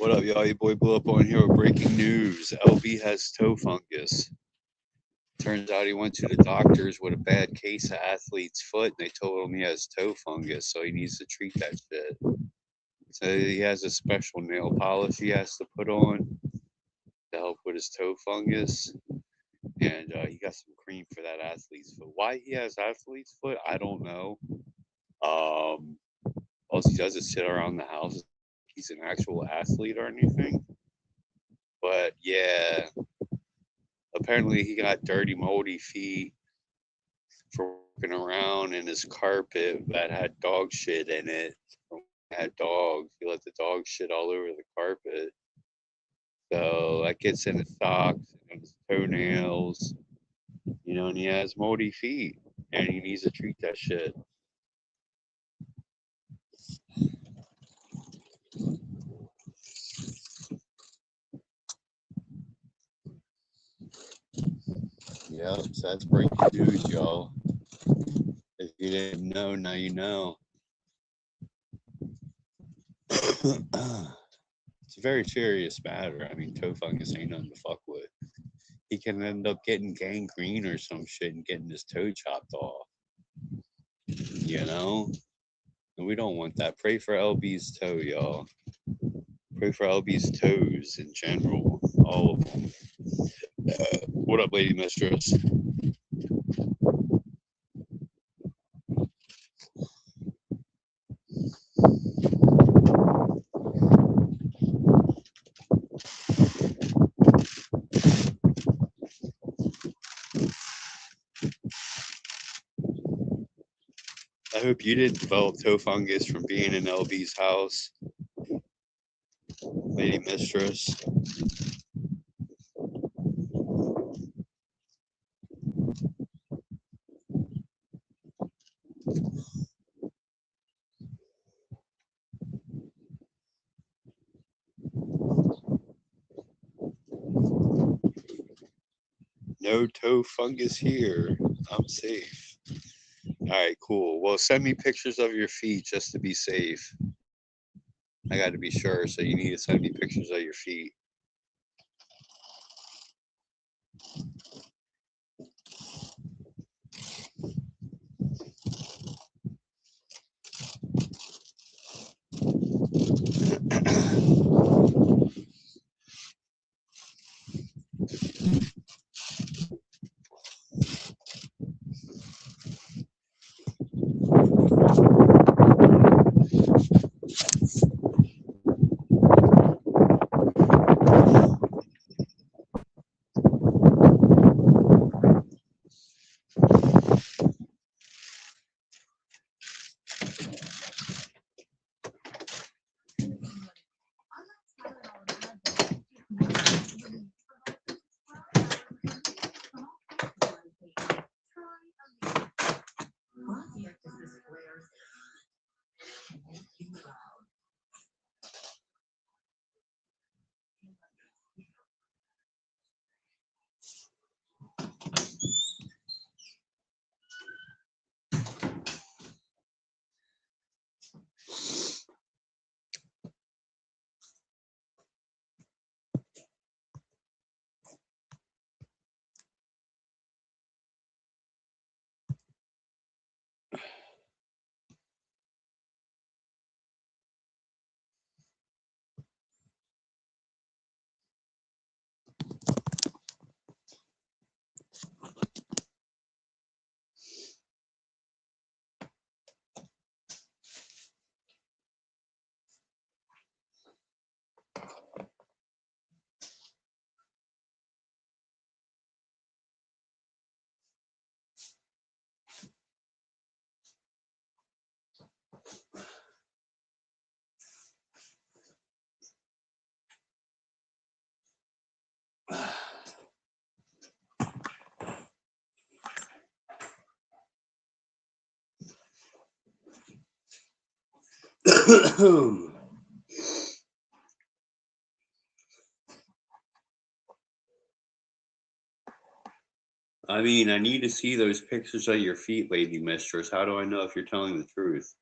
What up, y'all? Your boy Blew Up on here with breaking news. LB has toe fungus. Turns out he went to the doctors with a bad case of athlete's foot, and they told him he has toe fungus, so he needs to treat that shit. So he has a special nail polish he has to put on to help with his toe fungus, and he got some cream for that athlete's foot. Why he has athlete's foot, I don't know. All he does is sit around the house. He's an actual athlete or anything. But yeah, apparently he got dirty, moldy feet for walking around in his carpet that had dog shit in it. Had dogs. He let the dog shit all over the carpet. So that gets in his socks and his toenails, and he has moldy feet and he needs to treat that shit. Yep, so that's breaking news, y'all. If you didn't know, now you know. It's a very serious matter. I mean, toe fungus ain't nothing to fuck with. He can end up getting gangrene or some shit and getting his toe chopped off. And we don't want that. Pray for LB's toe, y'all. Pray for LB's toes in general. All of them. What up, Lady Mistress? I hope you didn't develop toe fungus from being in LB's house, Lady Mistress. No toe fungus here. I'm safe. All right, cool. Well, send me pictures of your feet just to be safe. I got to be sure, so you need to send me pictures of your feet. I mean, I need to see those pictures of your feet, Lady Mistress. How do I know if you're telling the truth?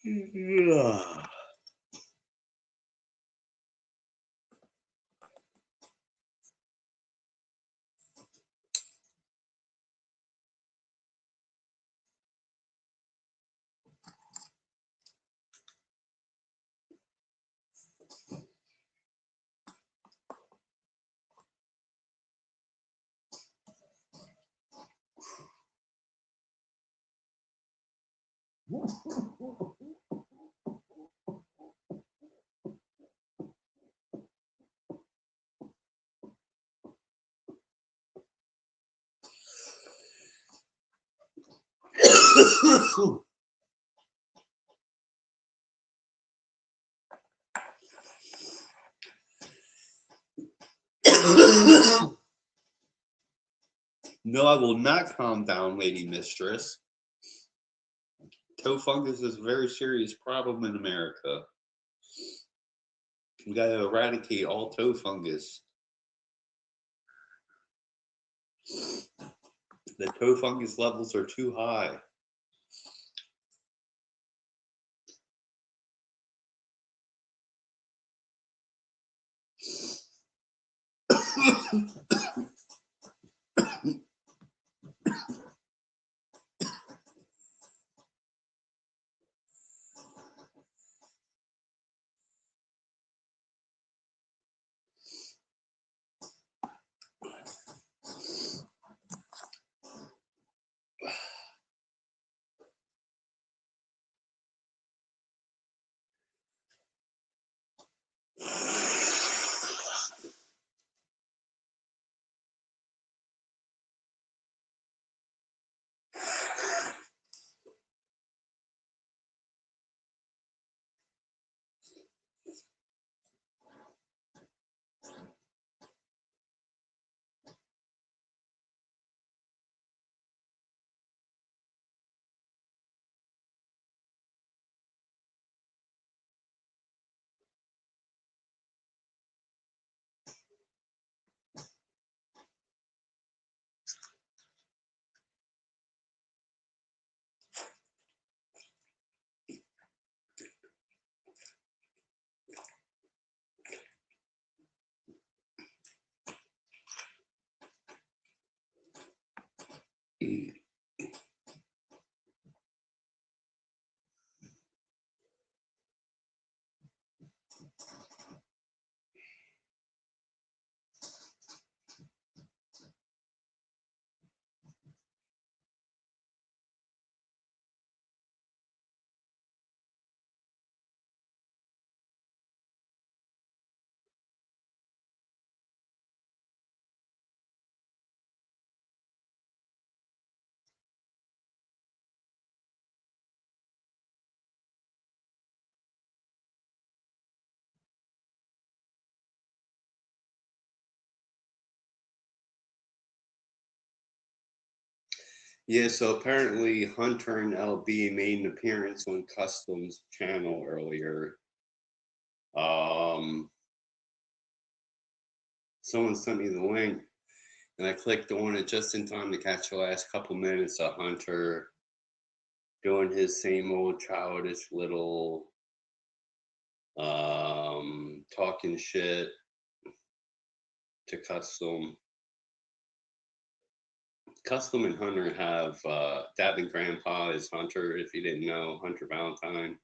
Yeah. No, I will not calm down, lady mistress. Toe fungus is a very serious problem in America. We got to eradicate all toe fungus. The toe fungus levels are too high. Yeah, so apparently Hunter and LB made an appearance on Custom's channel earlier. Someone sent me the link, and I clicked on it just in time to catch the last couple minutes of Hunter doing his same old childish little talking shit to Custom. Custom and Hunter have Dad and Grandpa is Hunter, if you didn't know, Hunter Valentine.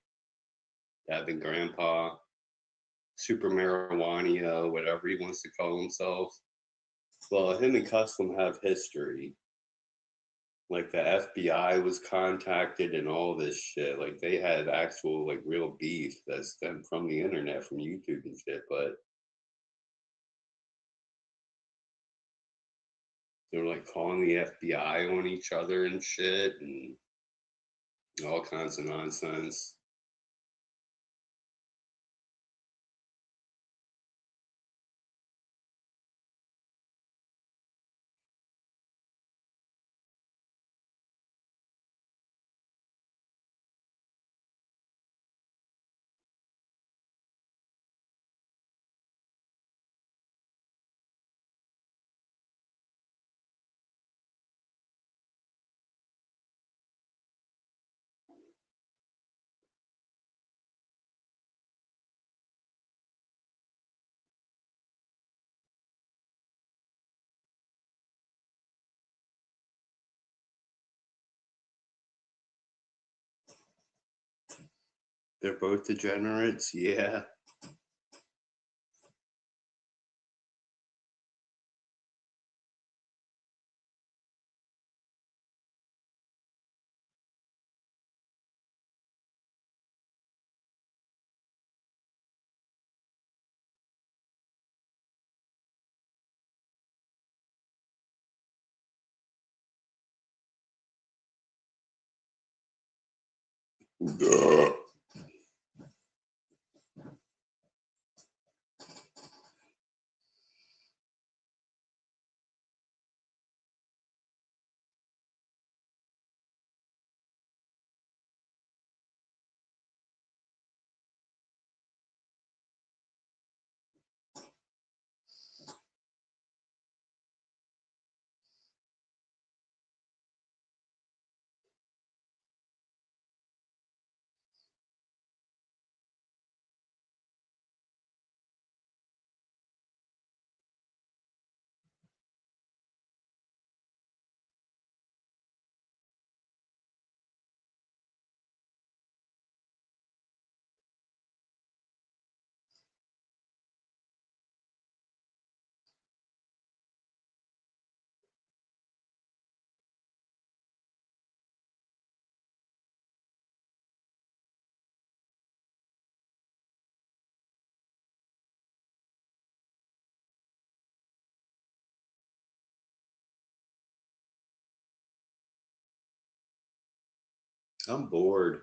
Dad and Grandpa, Super Marijuana, whatever he wants to call himself. Well, him and Custom have history. Like the FBI was contacted and all this shit. Like they had actual like real beef that stemmed from the internet, from YouTube and shit. But they were like calling the FBI on each other and shit and all kinds of nonsense. They're both degenerates, yeah. I'm bored.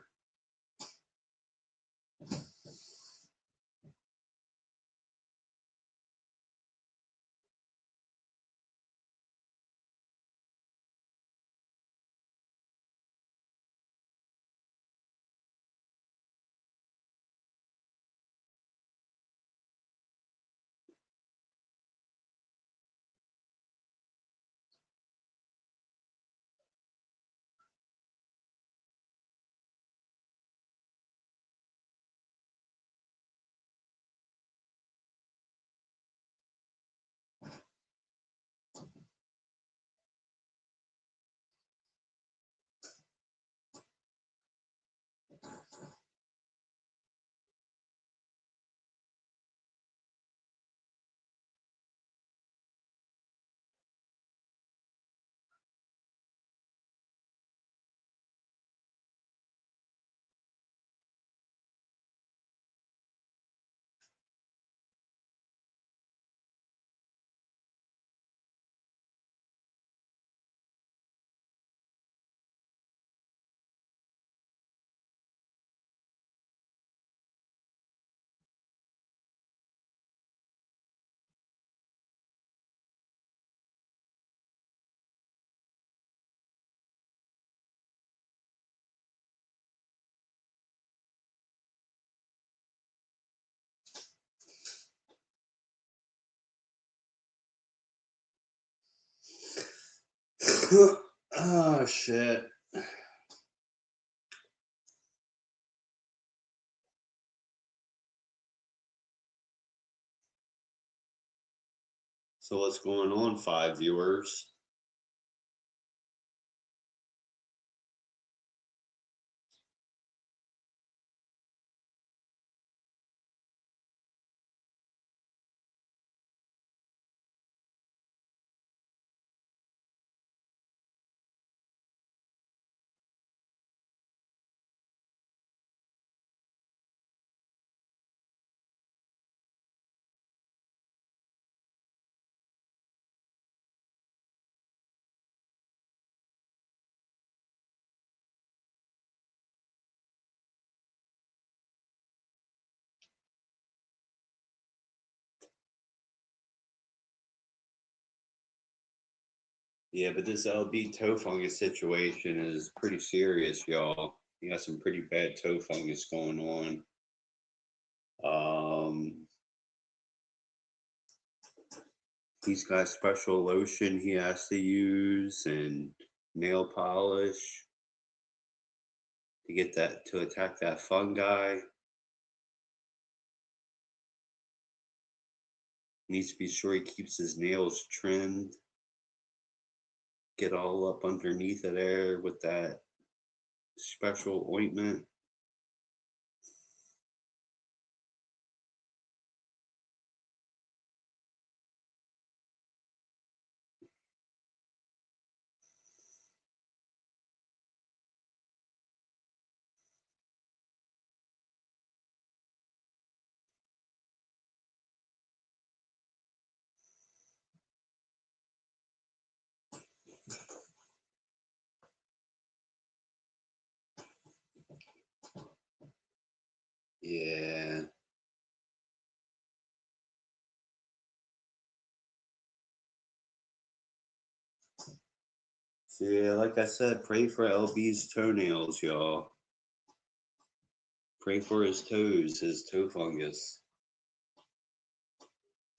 Oh shit. So what's going on, 5 viewers? Yeah, but this LB toe fungus situation is pretty serious, y'all. You got some pretty bad toe fungus going on. He's got special lotion he has to use and nail polish to get that to attack that fungi. Needs to be sure he keeps his nails trimmed. Get all up underneath of there with that special ointment. Yeah. So yeah, like I said, pray for LB's toenails, y'all. Pray for his toes, his toe fungus.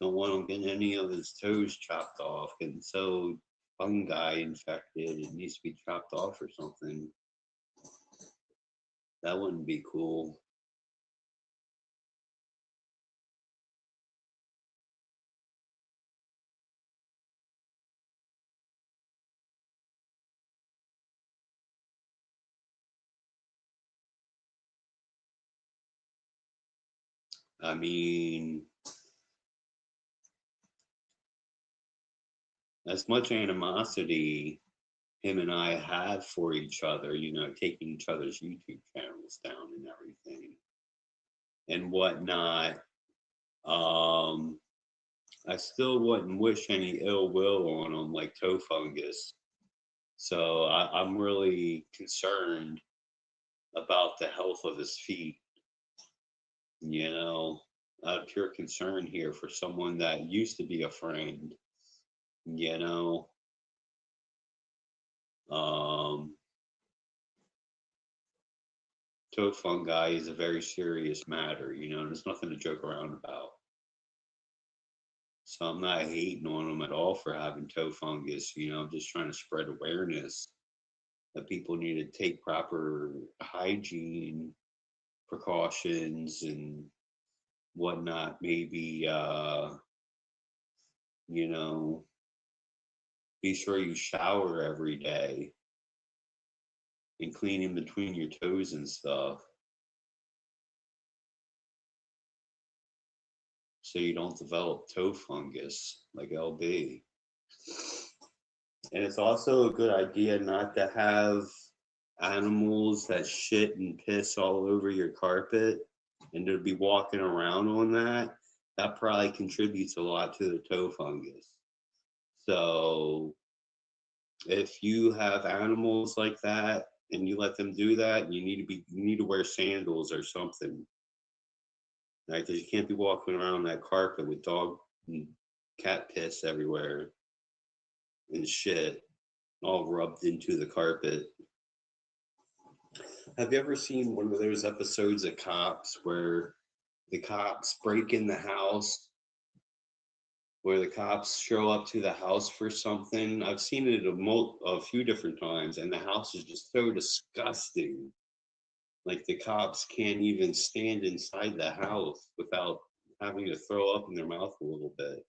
Don't want him getting any of his toes chopped off, getting so fungi infected. It needs to be chopped off or something. That wouldn't be cool. I mean, as much animosity him and I have for each other, taking each other's YouTube channels down and everything and whatnot, um, I still wouldn't wish any ill will on him like toe fungus. So I'm really concerned about the health of his feet, you know, out of pure concern here for someone that used to be a friend, you know. Um, Toe fungi is a very serious matter, there's nothing to joke around about. So I'm not hating on them at all for having toe fungus, I'm just trying to spread awareness that people need to take proper hygiene precautions and whatnot. Maybe, you know, be sure you shower every day and clean in between your toes and stuff so you don't develop toe fungus like LB. And it's also a good idea not to have animals that shit and piss all over your carpet and to be walking around on that. That probably contributes a lot to the toe fungus. So if you have animals like that and you let them do that, you need to wear sandals or something, right? Because you can't be walking around that carpet with dog and cat piss everywhere and shit all rubbed into the carpet. Have you ever seen one of those episodes of Cops where the cops break in the house, where the cops show up to the house for something? I've seen it a few different times, and the house is just so disgusting. Like the cops can't even stand inside the house without having to throw up in their mouth a little bit.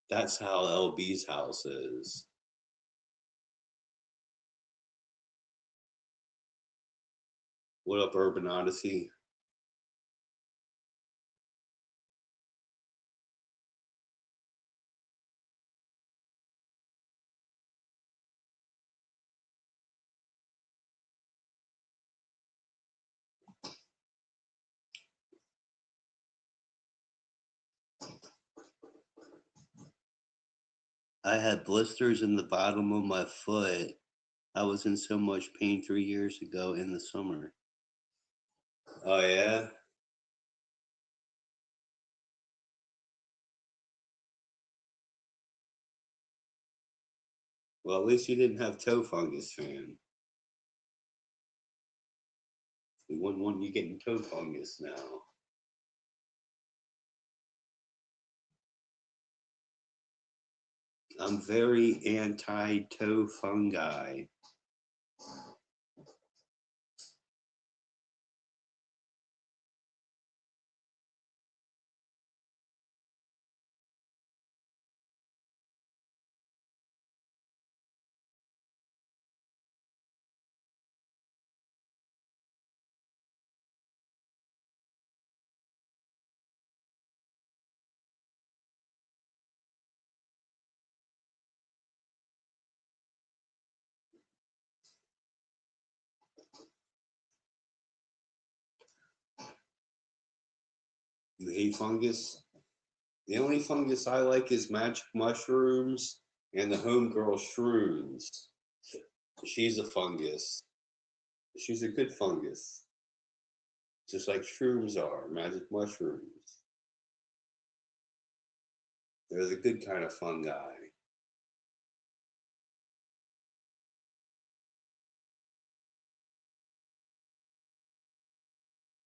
That's how LB's house is. What up, Urban Odyssey? I had blisters in the bottom of my foot. I was in so much pain 3 years ago in the summer. Oh yeah. Well, at least you didn't have toe fungus, fan. We wouldn't want you getting toe fungus now. I'm very anti toe fungi. You hate fungus? The only fungus I like is magic mushrooms and the homegirl shrooms. She's a fungus. She's a good fungus. Just like shrooms are, magic mushrooms. They're the good kind of fungi.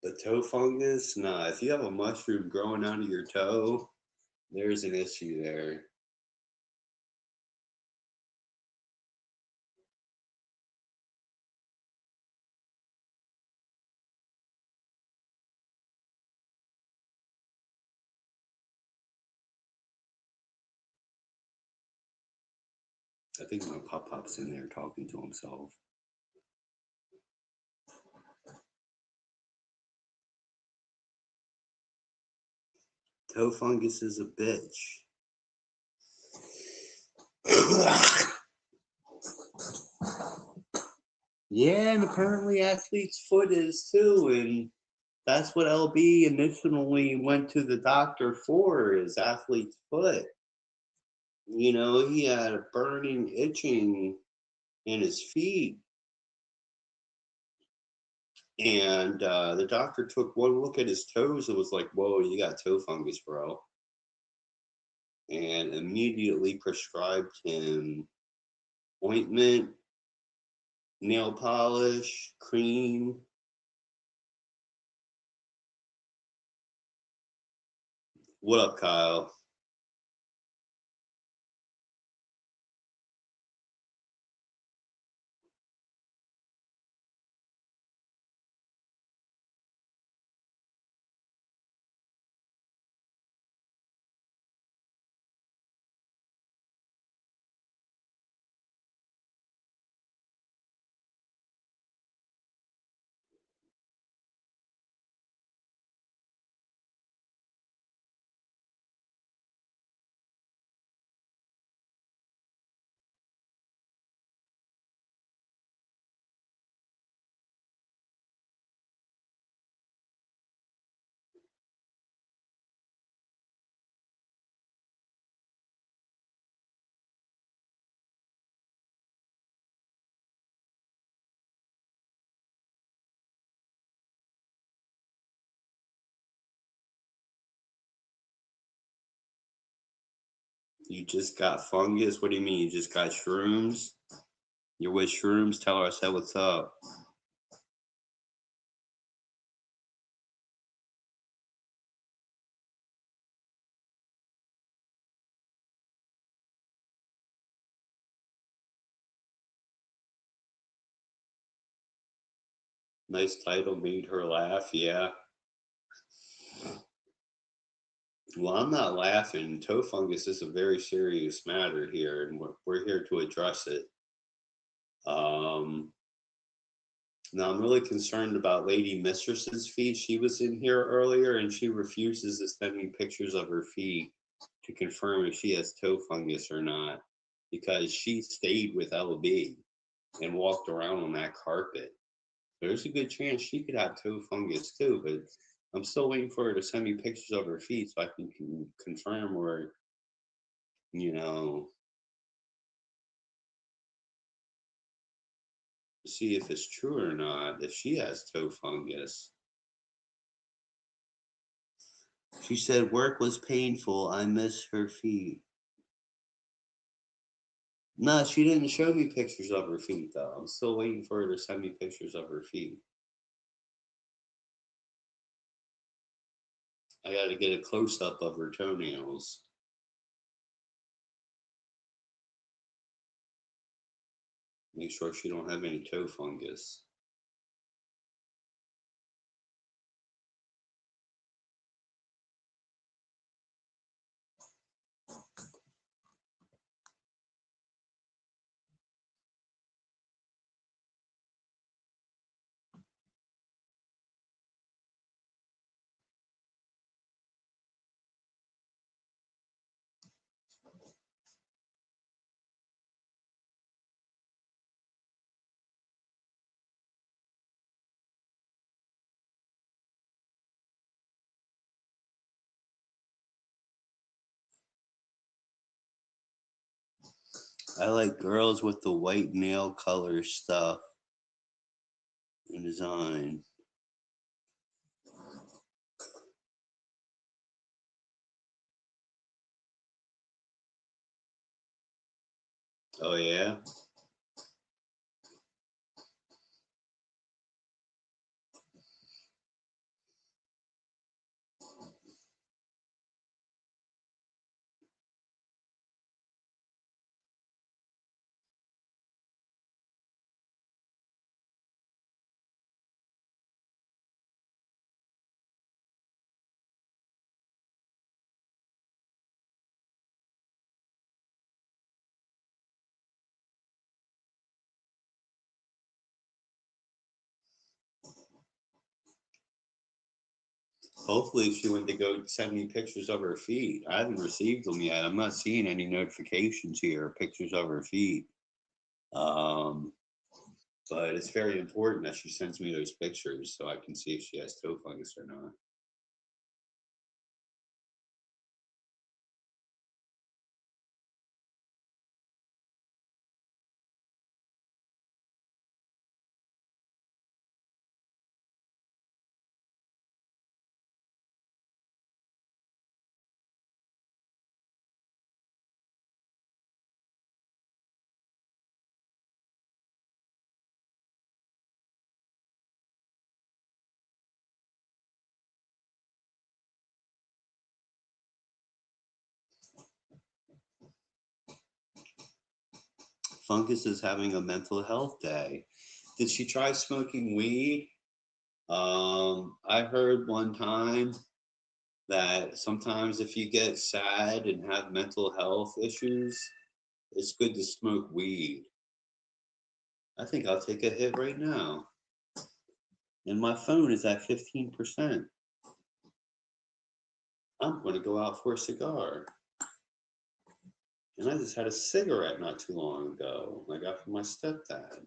The toe fungus? Nah, if you have a mushroom growing out of your toe, there's an issue there. I think my pop-pop's in there talking to himself. Toe fungus is a bitch. Yeah, and apparently athlete's foot is too, and that's what LB initially went to the doctor for, is athlete's foot. You know, he had a burning, itching in his feet. And the doctor took one look at his toes and was like, whoa, you got toe fungus, bro. And immediately prescribed him ointment, nail polish, cream. What up, Kyle? You just got fungus? What do you mean? You just got shrooms? You're with shrooms? Tell us what's up. Nice title, made her laugh. Yeah. Well, I'm not laughing. Toe fungus is a very serious matter here, and we're here to address it. Um, Now, I'm really concerned about Lady Mistress's feet. She was in here earlier, and she refuses to send me pictures of her feet to confirm if she has toe fungus or not, because she stayed with LB and walked around on that carpet. There's a good chance she could have toe fungus too, but I'm still waiting for her to send me pictures of her feet so I can confirm, or, you know, see if it's true or not, if she has toe fungus. She said work was painful. I miss her feet. No, she didn't show me pictures of her feet though. I'm still waiting for her to send me pictures of her feet. I got to get a close up of her toenails. Make sure she don't have any toe fungus. I like girls with the white nail color stuff and design. Oh yeah. Hopefully she went to go send me pictures of her feet. I haven't received them yet. I'm not seeing any notifications here, pictures of her feet. Um, but it's very important that she sends me those pictures so I can see if she has toe fungus or not. Fungus is having a mental health day. Did she try smoking weed? I heard one time that sometimes if you get sad and have mental health issues, it's good to smoke weed. I think I'll take a hit right now. And my phone is at 15%. I'm going to go out for a cigar. And I just had a cigarette not too long ago. I got from my stepdad.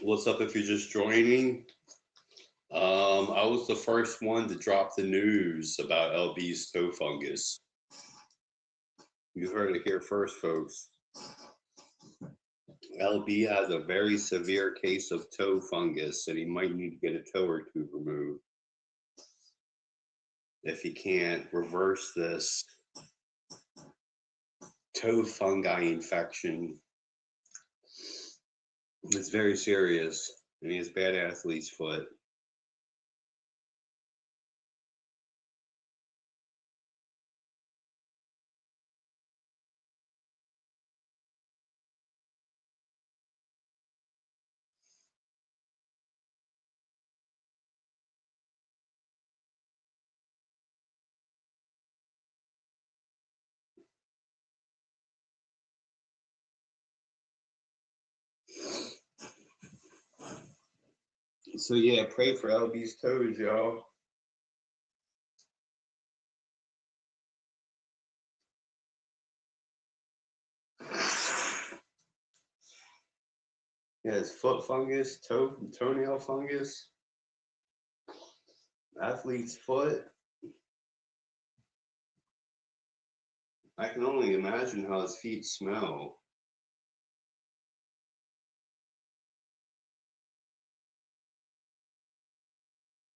What's up if you're just joining? I was the first one to drop the news about LB's toe fungus. You heard it here first, folks. LB has a very severe case of toe fungus, and he might need to get a toe or two removed if he can't reverse this toe fungi infection. It's very serious, and he has bad athlete's foot. So yeah, pray for LB's toes, y'all. He has foot fungus, toenail fungus, athlete's foot. I can only imagine how his feet smell.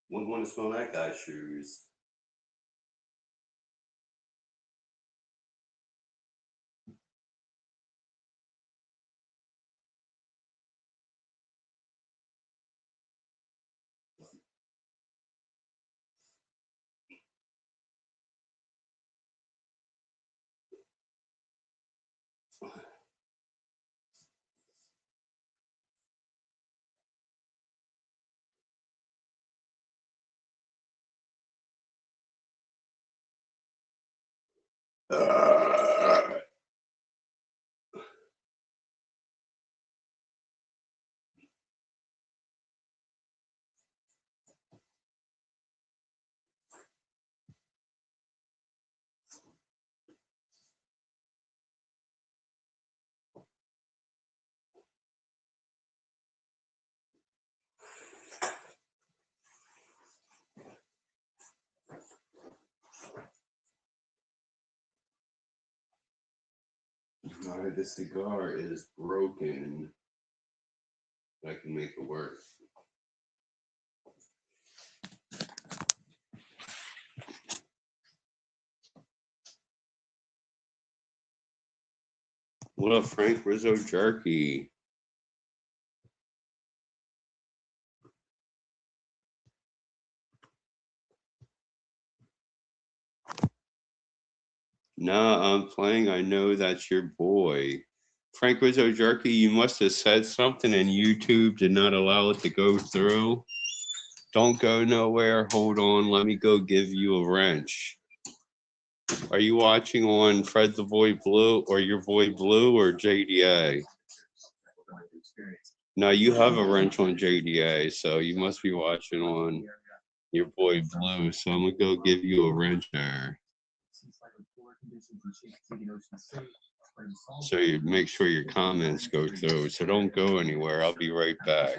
Wouldn't want to smell that guy's shoes. Alright, this cigar is broken. I can make it work. What up, Frank Rizzo Jerky? Nah, I'm playing. I know that's your boy. Frank Rizzo Jerky, you must have said something and YouTube did not allow it to go through. Don't go nowhere. Hold on. Let me go give you a wrench. Are you watching on Fred the Boy Blue or your boy Blue or JDA? No, you have a wrench on JDA, so you must be watching on your boy Blue. So I'm gonna go give you a wrench there. So you make sure your comments go through. So don't go anywhere. I'll be right back.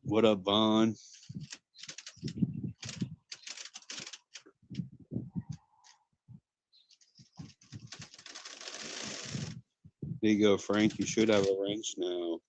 What up, Vaughn? There you go, Frank. You should have a wrench now.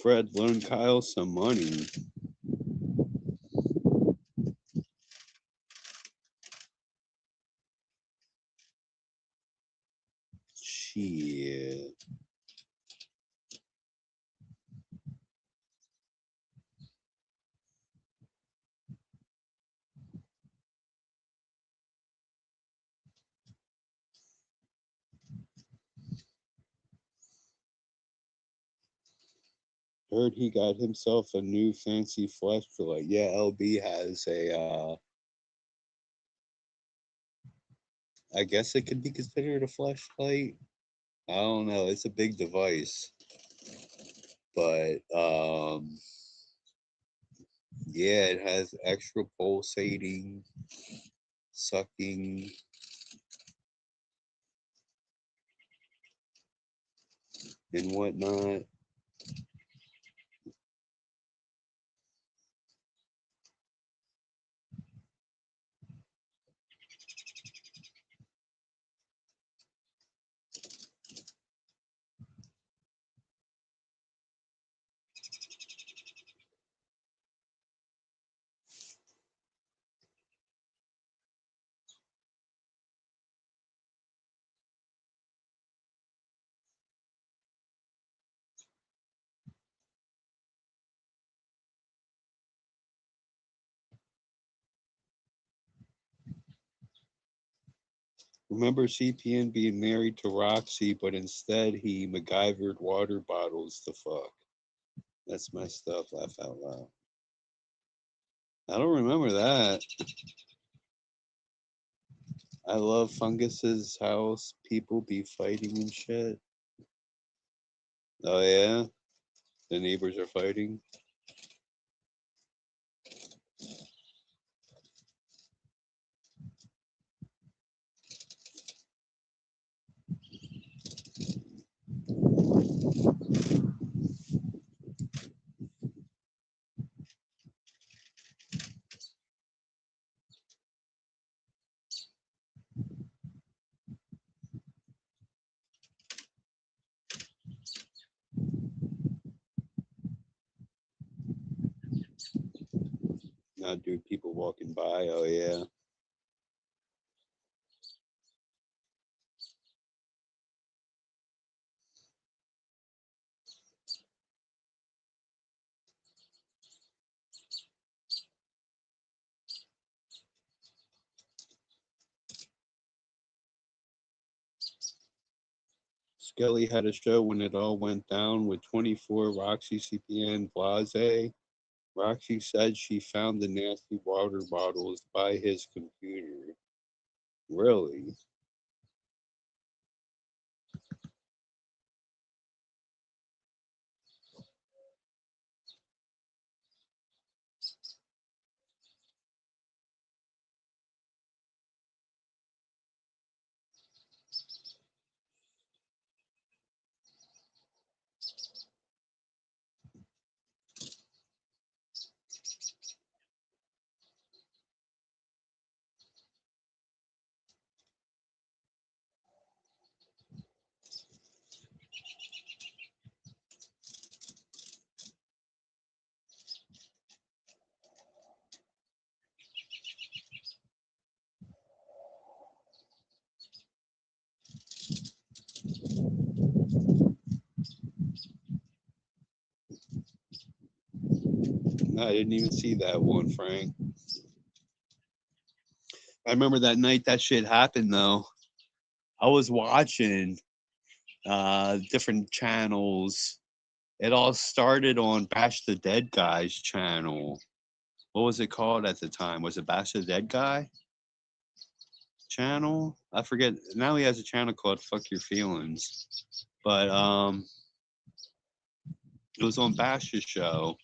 Fred, loan Kyle some money. Shit. Heard he got himself a new fancy flashlight. Yeah, LB has a I guess it could be considered a flashlight. I don't know. It's a big device. But yeah, it has extra pulsating, sucking, and whatnot. Remember CPN being married to Roxy, but instead he MacGyvered water bottles to fuck. That's messed up. Laugh out loud. I don't remember that. I love Fungus's house. People be fighting and shit. Oh yeah, the neighbors are fighting. Now, dude, people walking by. Oh yeah. Skelly had a show when it all went down with 24 Roxy CPN Blase. Roxy said she found the nasty water bottles by his computer. Really? No, I didn't even see that one, Frank. I remember that night that shit happened though. I was watching different channels. It all started on Bash the Dead Guy's channel. What was it called at the time? Was it Bash the Dead Guy channel? I forget. Now he has a channel called Fuck Your Feelings. But it was on Bash's show,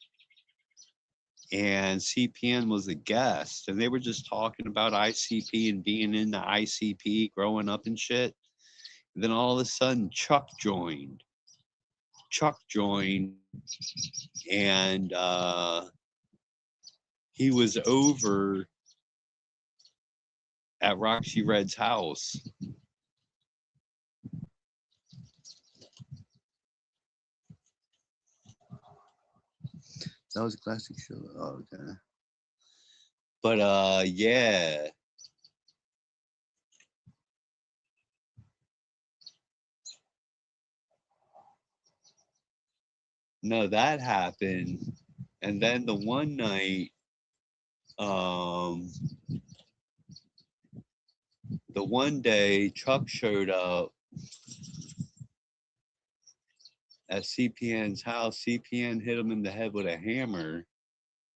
and CPN was a guest, and they were just talking about ICP and being into ICP, growing up and shit. And then all of a sudden, Chuck joined. Chuck joined, and he was over at Roxy Red's house. That was a classic show. Oh, okay. But yeah. No, that happened. And then the one night, the one day Chuck showed up at CPN's house. CPN hit him in the head with a hammer,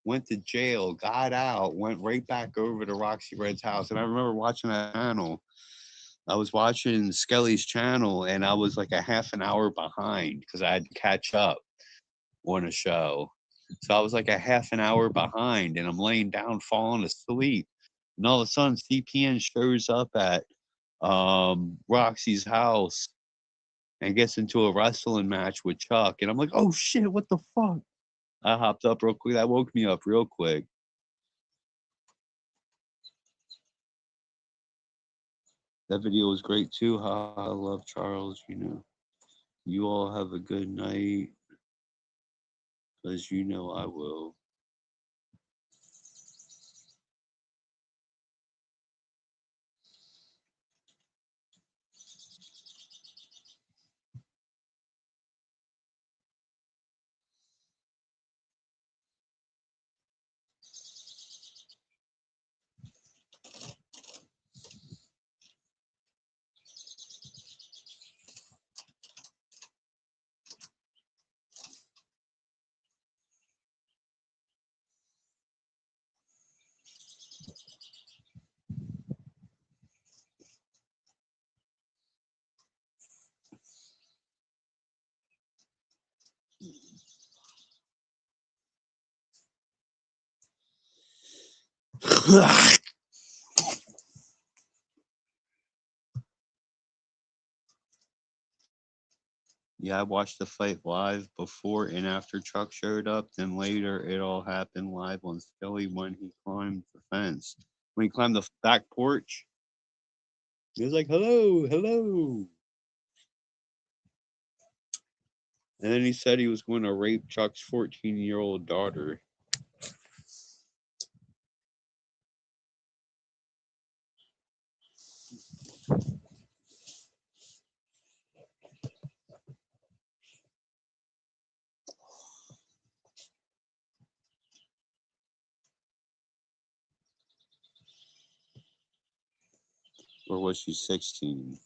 went to jail, got out, went right back over to Roxy Red's house. And I remember watching that channel. I was watching Skelly's channel, and I was like a half an hour behind because I had to catch up on a show. So I was like a half an hour behind, and I'm laying down, falling asleep. And all of a sudden, CPN shows up at Roxy's house and gets into a wrestling match with Chuck. And I'm like, oh shit, what the fuck? I hopped up real quick. That woke me up real quick. That video was great too. I love Charles, you know. You all have a good night, because you know I will. Yeah, I watched the fight live before and after Chuck showed up. Then later, it all happened live on Skelly when he climbed the fence. When he climbed the back porch, he was like, hello, hello. And then he said he was going to rape Chuck's 14-year-old daughter. Or was she 16?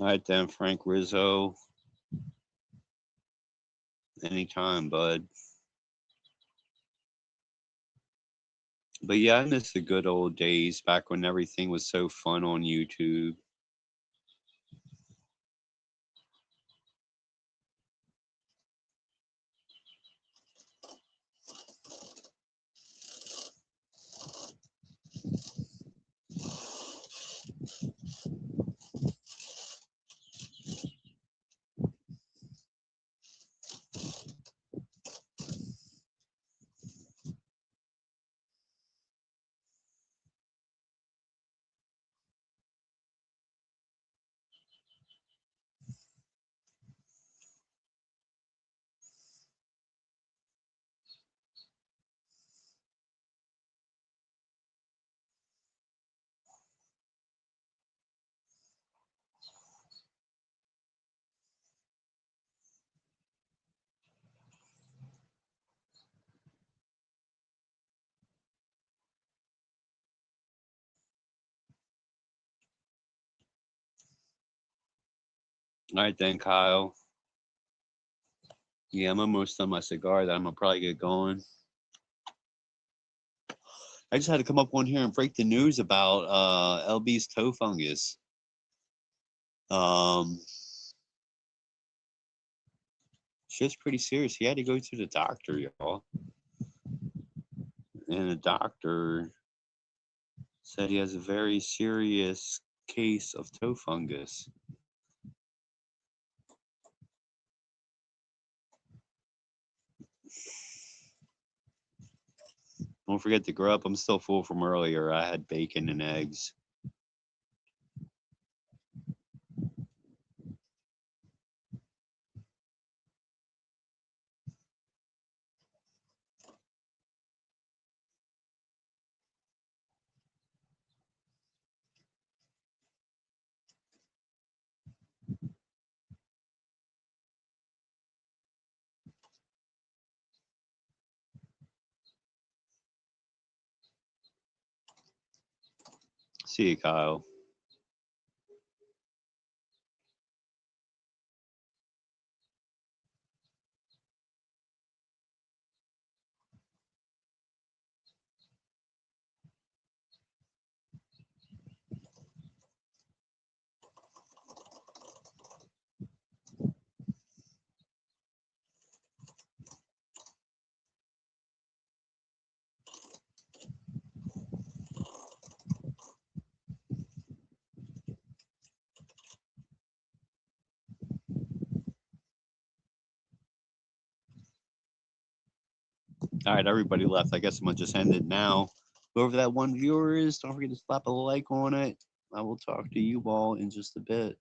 All right then, Frank Rizzo. Anytime, bud. But yeah, I miss the good old days back when everything was so fun on YouTube. All right then, Kyle. Yeah, I'm almost done my cigar that I'm gonna probably get going. I just had to come up on here and break the news about LB's toe fungus. Um, shit's pretty serious. He had to go to the doctor, y'all, and the doctor said he has a very serious case of toe fungus. Don't forget to grow up. I'm still full from earlier. I had bacon and eggs. See you, Kyle. All right, everybody left. I guess I'm gonna just end it now. Whoever that one viewer is, don't forget to slap a like on it. I will talk to you all in just a bit.